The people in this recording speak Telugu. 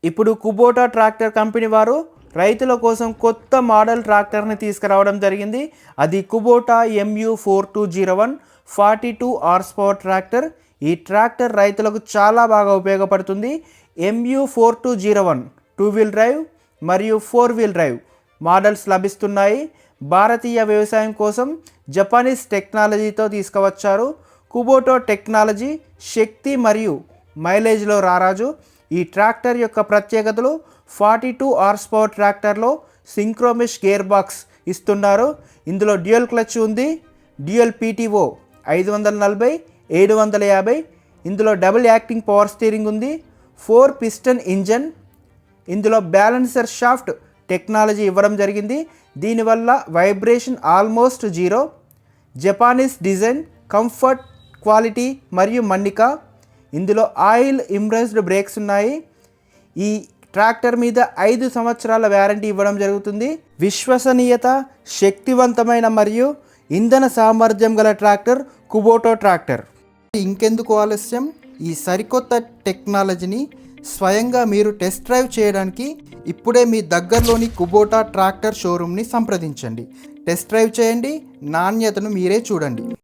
ఇప్పుడు కుబోటా ట్రాక్టర్ కంపెనీ వారు రైతుల కోసం కొత్త మోడల్ ట్రాక్టర్ని తీసుకురావడం జరిగింది. అది Kubota MU4201 42 horse power tractor. ఈ ట్రాక్టర్ రైతులకు చాలా బాగా ఉపయోగపడుతుంది. MU4201 2 వీల్ డ్రైవ్ మరియు 4 వీల్ డ్రైవ్ మోడల్స్ లభిస్తున్నాయి. భారతీయ వ్యవసాయం కోసం జపానీస్ టెక్నాలజీతో తీసుకువచ్చారు. కుబోటా టెక్నాలజీ శక్తి మరియు మైలేజ్లో రారాజు. ఈ ట్రాక్టర్ యొక్క ప్రత్యేకతలు 42 హార్స్ పవర్ ట్రాక్టర్లో సింక్రోమెష్ గేర్ బాక్స్ ఇస్తున్నారు. ఇందులో డ్యూయల్ క్లచ్ ఉంది, డ్యూయల్ PTO 540 750. ఇందులో డబుల్ యాక్టింగ్ పవర్ స్టీరింగ్ ఉంది, 4 పిస్టన్ ఇంజన్. ఇందులో బ్యాలెన్సర్ షాఫ్ట్ టెక్నాలజీ ఇవ్వడం జరిగింది. దీనివల్ల vibration almost zero. Japanese design, comfort, quality మరియు మన్నిక. ఇందులో ఆయిల్ ఇంప్రెస్డ్ బ్రేక్స్ ఉన్నాయి. ఈ ట్రాక్టర్ మీద 5 సంవత్సరాల వ్యారంటీ ఇవ్వడం జరుగుతుంది. విశ్వసనీయత, శక్తివంతమైన మరియు ఇంధన సామర్థ్యం గల ట్రాక్టర్ కుబోటా ట్రాక్టర్. ఇంకెందుకు ఆలస్యం, ఈ సరికొత్త టెక్నాలజీని స్వయంగా మీరు టెస్ట్ డ్రైవ్ చేయడానికి ఇప్పుడే మీ దగ్గరలోని కుబోటా ట్రాక్టర్ షోరూమ్ని సంప్రదించండి. టెస్ట్ డ్రైవ్ చేయండి, నాణ్యతను మీరే చూడండి.